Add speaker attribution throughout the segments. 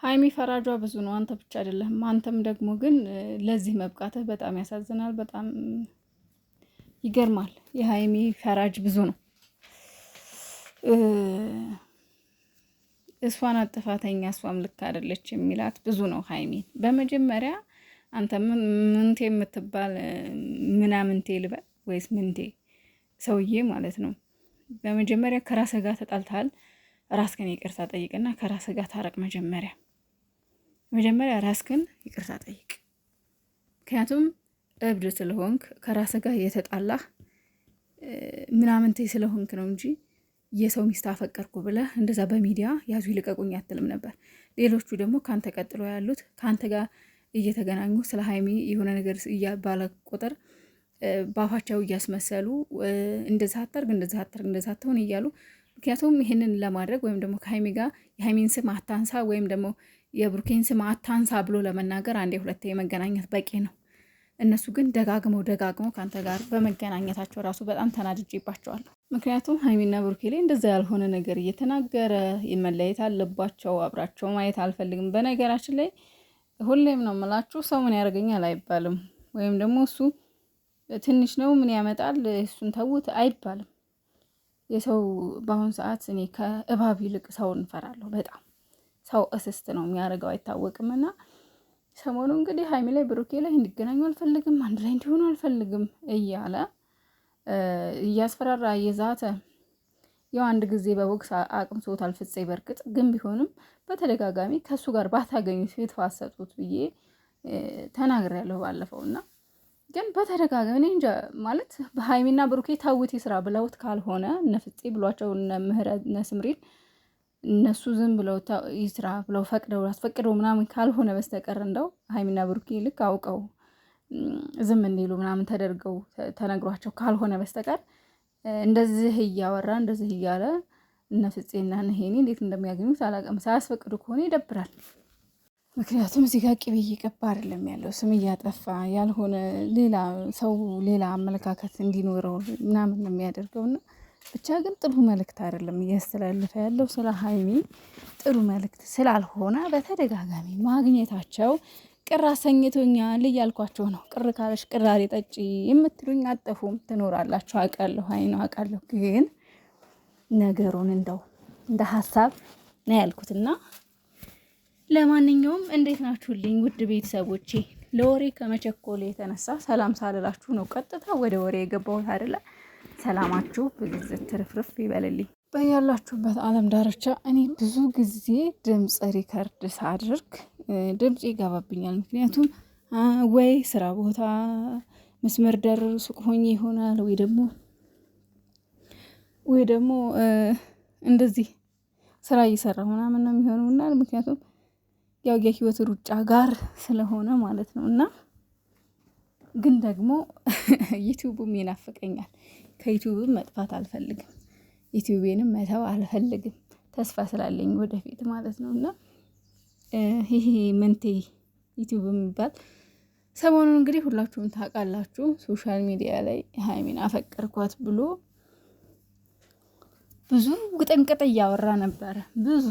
Speaker 1: ሀይሚ ፈራጇ ብዙ ነው። አንተ ብቻ አይደለም። አንተም ደግሞ ግን ለዚህ መብቃትህ በጣም ያሳዝናል። በጣም ይገርማል። የሀይሚ ፈራጅ ብዙ ነው። እሷን ጥፋተኛ እሷም ልክ አይደለች የሚላት ብዙ ነው ሀይሚን። በመጀመሪያ አንተ ምንቴ የምትባል ምናምንቴ ልበል ወይስ ምንቴ ሰውዬ ማለት ነው። በመጀመሪያ ከራስህ ጋር ተጣልተሃል። ራስህን ይቅርታ ጠይቅና ከራስህ ጋር ታረቅ። መጀመሪያ ራስህን ይቅርታ ጠይቅ። ምክንያቱም እብድ ስለሆንክ ከራስህ ጋር የተጣላህ ምናምንቴ ስለሆንክ ነው እንጂ የሰው ሚስት አፈቀርኩ ብለህ እንደዛ በሚዲያ ያዙ ይልቀቁኝ አትልም ነበር። ሌሎቹ ደግሞ ካንተ ቀጥሎ ያሉት ካንተ ጋር እየተገናኙ ስለ ሀይሚ የሆነ ነገር ባለ ቁጥር ባፋቸው እያስመሰሉ እንደዛ አታርግ፣ እንደዛ አታርግ፣ እንደዛ አትሆን እያሉ ምክንያቱም ይህንን ለማድረግ ወይም ደግሞ ከሀይሚ ጋር የሀይሚን ስም አታንሳ ወይም ደግሞ የብሩኬን ስም አታንሳ ብሎ ለመናገር አንዴ ሁለቴ መገናኘት በቂ ነው። እነሱ ግን ደጋግመው ከአንተ ጋር በመገናኘታቸው ራሱ በጣም ተናድጄባቸዋለሁ። ምክንያቱም ሀይሚና ብሩኬ ላይ እንደዛ ያልሆነ ነገር እየተናገረ መለየት አለባቸው፣ አብራቸው ማየት አልፈልግም። በነገራችን ላይ ሁሌም ነው የምላችሁ ሰው ምን ያደርገኛል አይባልም። ወይም ደግሞ እሱ ትንሽ ነው ምን ያመጣል እሱን ተዉት አይባልም። የሰው በአሁኑ ሰዓት እኔ ከእባብ ይልቅ ሰውን እንፈራለሁ። በጣም ሰው እስስት ነው የሚያደርገው አይታወቅም። እና ሰሞኑ እንግዲህ ሀይሚ ላይ ብሩኬ ላይ እንዲገናኙ አልፈልግም፣ አንድ ላይ እንዲሆኑ አልፈልግም እያለ እያስፈራራ እየዛተ ያው አንድ ጊዜ በቦክስ አቅምሶታል ፍፄ። በእርግጥ ግን ቢሆንም በተደጋጋሚ ከእሱ ጋር ባታገኙት የተፋሰጡት ብዬ ተናግሬያለሁ ባለፈው። እና ግን በተደጋጋሚ እኔ እንጃ ማለት በሀይሚና ብሩኬ ታውት ይስራ ብለውት ካልሆነ እነ ፍፄ ብሏቸው እነ ምህረት እነ ስምሪን እነሱ ዝም ብለው ይስራ ብለው ፈቅደው አስፈቅደው ምናምን ካልሆነ በስተቀር እንደው ሀይሚና ብሩኬ ልክ አውቀው ዝም እንዲሉ ምናምን ተደርገው ተነግሯቸው ካልሆነ በስተቀር እንደዚህ እያወራ እንደዚህ እያለ እነ ፍፄና እነ ሄኒ እንዴት እንደሚያገኙት አላውቅም። ሳያስፈቅዱ ከሆነ ይደብራል። ምክንያቱም እዚህ ጋር ቅቤ እየቀባ አይደለም ያለው፣ ስም እያጠፋ ያልሆነ ሌላ ሰው ሌላ አመለካከት እንዲኖረው ምናምን ነው የሚያደርገውና ብቻ ግን ጥሩ መልእክት አይደለም እያስተላለፈ ያለው ስለ ሀይሚ ጥሩ መልእክት ስላልሆነ በተደጋጋሚ ማግኘታቸው ቅር አሰኝቶኛል እያልኳቸው ነው። ቅር ካለሽ ቅራሪ ጠጪ የምትሉኝ አጠፉም ትኖራላችሁ። አውቃለሁ አውቃለሁ። ግን ነገሩን እንደው እንደ ሀሳብ ነው ያልኩትና ለማንኛውም እንዴት ናችሁልኝ ውድ ቤተሰቦቼ? ለወሬ ከመቸኮል የተነሳ ሰላም ሳልላችሁ ነው ቀጥታ ወደ ወሬ የገባሁት አይደለ? ሰላማችሁ ብዝት ትርፍርፍ ይበልልኝ በያላችሁበት ዓለም ዳርቻ። እኔ ብዙ ጊዜ ድምፅ ሪከርድ ሳድርግ ድምፅ ይገባብኛል። ምክንያቱም ወይ ስራ ቦታ መስመር ደር ሱቅ ሆኜ ይሆናል ወይ ደግሞ እንደዚህ ስራ እየሰራሁ ምናምን ነው የሚሆነውና ምክንያቱም ያው የህይወት ሩጫ ጋር ስለሆነ ማለት ነው። እና ግን ደግሞ ዩቲዩብም ይናፍቀኛል። ከዩቲዩብም መጥፋት አልፈልግም። ዩቲዩቤንም መተው አልፈልግም። ተስፋ ስላለኝ ወደፊት ማለት ነው። እና ይሄ መንቴ ዩቲዩብ የሚባል ሰሞኑን እንግዲህ ሁላችሁም ታውቃላችሁ ሶሻል ሚዲያ ላይ ሀይሚን አፈቀርኳት ብሎ ብዙ ግጥንቅጥ እያወራ ነበረ። ብዙ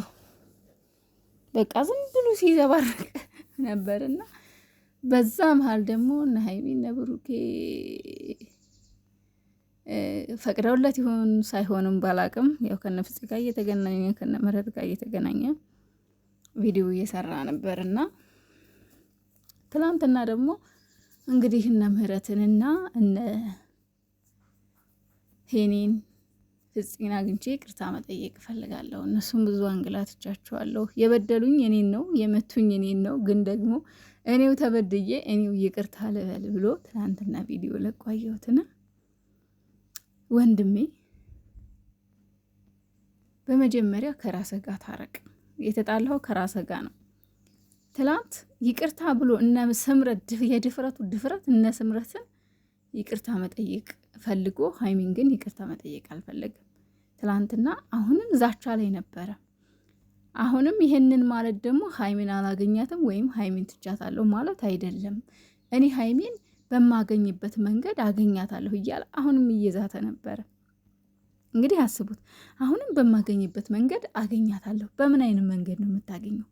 Speaker 1: በቃ ዝም ብሎ ሲዘባርቅ ነበርና በዛ መሀል ደግሞ እነ ሀይሚ እነ ብሩኬ ፈቅደውለት ይሆን ሳይሆንም ባላቅም ያው ከነፍጽ ጋር እየተገናኘ ከነ ምህረት ጋር እየተገናኘ ቪዲዮ እየሰራ ነበርና ትላንትና ደግሞ እንግዲህ እነ ምህረትንና እነ ሄኒን ፍጽና አግኝቼ ይቅርታ መጠየቅ እፈልጋለሁ። እነሱም ብዙ አንገላትቻቸዋለሁ። የበደሉኝ እኔን ነው፣ የመቱኝ እኔን ነው። ግን ደግሞ እኔው ተበድዬ እኔው ይቅርታ ልበል ብሎ ትናንትና ቪዲዮ ለቋየሁትና ወንድሜ በመጀመሪያ ከራስህ ጋር ታረቅ። የተጣላው ከራስህ ጋር ነው። ትላንት ይቅርታ ብሎ እነ ስምረት የድፍረቱ ድፍረት እነ ስምረትን ይቅርታ መጠየቅ ፈልጎ ሀይሚን ግን ይቅርታ መጠየቅ አልፈለግም። ትላንትና አሁንም ዛቻ ላይ ነበረ። አሁንም ይሄንን ማለት ደግሞ ሀይሚን አላገኛትም ወይም ሀይሚን ትቻታለሁ ማለት አይደለም። እኔ ሀይሚን በማገኝበት መንገድ አገኛታለሁ እያለ አሁንም እየዛተ ነበረ። እንግዲህ አስቡት። አሁንም በማገኝበት መንገድ አገኛታለሁ። በምን አይነት መንገድ ነው የምታገኘው?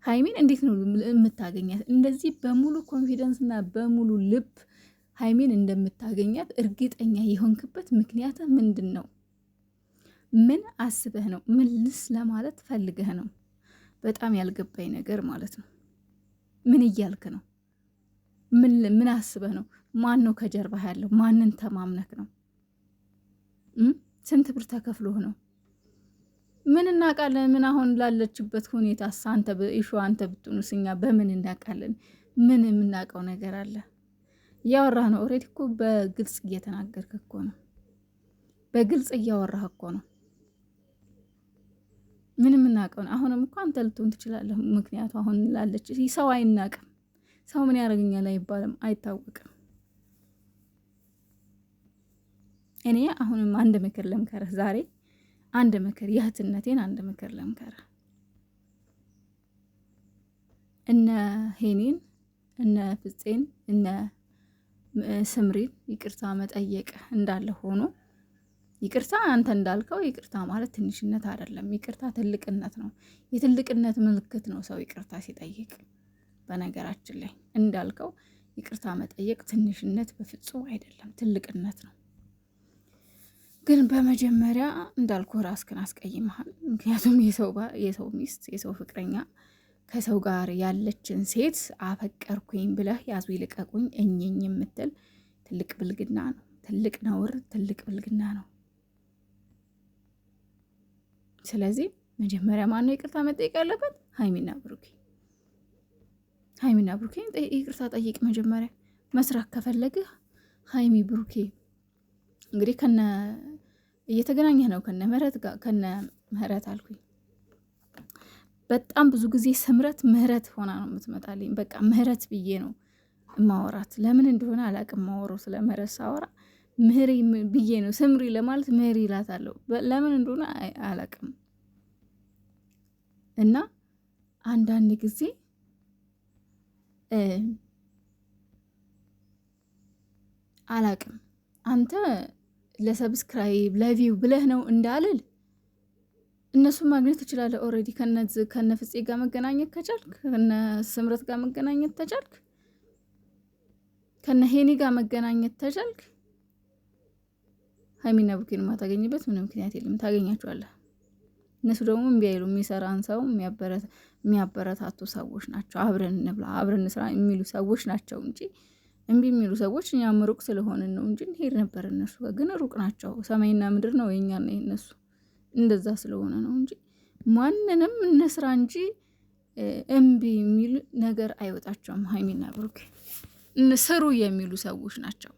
Speaker 1: ሀይሚን እንዴት ነው የምታገኛት? እንደዚህ በሙሉ ኮንፊደንስ እና በሙሉ ልብ ሀይሚን እንደምታገኛት እርግጠኛ የሆንክበት ምክንያት ምንድን ነው? ምን አስበህ ነው? ምንስ ለማለት ፈልገህ ነው? በጣም ያልገባኝ ነገር ማለት ነው። ምን እያልክ ነው? ምን አስበህ ነው? ማን ነው ከጀርባህ ያለው? ማንን ተማምነክ ነው? ስንት ብር ተከፍሎህ ነው? ምን እናውቃለን? ምን አሁን ላለችበት ሁኔታ አንተ ብትሆንስ እኛ በምን እናውቃለን? ምን የምናውቀው ነገር አለ? እያወራህ ነው። ኦልሬዲ እኮ በግልጽ እየተናገርክ እኮ ነው። በግልጽ እያወራህ እኮ ነው። ምን የምናውቀው ነው? አሁንም እኮ አንተ ልትሆን ትችላለህ። ምክንያቱ አሁን ላለች ሰው አይናቅም። ሰው ምን ያደርገኛል አይባልም፣ አይታወቅም። እኔ አሁንም አንድ ምክር ልምከርህ ዛሬ፣ አንድ ምክር የእህትነቴን አንድ ምክር ልምከርህ። እነ ሄኒን እነ ፍፄን እነ ስምሪን ይቅርታ መጠየቅ እንዳለ ሆኖ ይቅርታ አንተ እንዳልከው ይቅርታ ማለት ትንሽነት አይደለም። ይቅርታ ትልቅነት ነው። የትልቅነት ምልክት ነው ሰው ይቅርታ ሲጠይቅ። በነገራችን ላይ እንዳልከው ይቅርታ መጠየቅ ትንሽነት በፍጹም አይደለም፣ ትልቅነት ነው። ግን በመጀመሪያ እንዳልኩ ራስክን አስቀይመሃል። ምክንያቱም የሰው ሚስት የሰው ፍቅረኛ ከሰው ጋር ያለችን ሴት አፈቀርኩኝ ብለህ ያዙ ይልቀቁኝ እኝኝ የምትል ትልቅ ብልግና ነው። ትልቅ ነውር፣ ትልቅ ብልግና ነው። ስለዚህ መጀመሪያ ማነው ይቅርታ መጠየቅ ያለበት? ሀይሚና ብሩኬ። ሀይሚና ብሩኬ ይቅርታ ጠይቅ መጀመሪያ። መስራት ከፈለግህ ሀይሚ ብሩኬ እንግዲህ እየተገናኘህ ነው ከነ ምህረት ጋር። ከነ ምህረት አልኩኝ። በጣም ብዙ ጊዜ ስምረት ምህረት ሆና ነው የምትመጣልኝ። በቃ ምህረት ብዬ ነው ማወራት። ለምን እንደሆነ አላቅም። ማወራው ስለ ምህረት ሳወራ ምህሪ ብዬ ነው። ስምሪ ለማለት ምህሪ እላታለሁ። ለምን እንደሆነ አላቅም። እና አንዳንድ ጊዜ አላቅም አንተ ለሰብስክራይብ ለቪው ብለህ ነው እንዳልል እነሱን ማግኘት ትችላለህ። ኦልሬዲ ከነ ፍፄ ጋር መገናኘት ከቻልክ፣ ከነ ስምረት ጋር መገናኘት ተቻልክ፣ ከነ ሄኒ ጋር መገናኘት ተቻልክ፣ ሀይሚና ብሩኬን ማታገኝበት ምንም ምክንያት የለም። ታገኛቸዋለህ። እነሱ ደግሞ እምቢ አይሉ። የሚሰራን ሰው የሚያበረታቱ ሰዎች ናቸው። አብረን እንብላ አብረን ስራ የሚሉ ሰዎች ናቸው እንጂ እምቢ የሚሉ ሰዎች እኛም ሩቅ ስለሆንን ነው እንጂ እንሄድ ነበር። እነሱ ግን ሩቅ ናቸው። ሰማይና ምድር ነው የኛና የነሱ። እንደዛ ስለሆነ ነው እንጂ ማንንም እነስራ እንጂ እምቢ የሚል ነገር አይወጣቸውም። ሀይሚና ብሩኬ ስሩ የሚሉ ሰዎች ናቸው።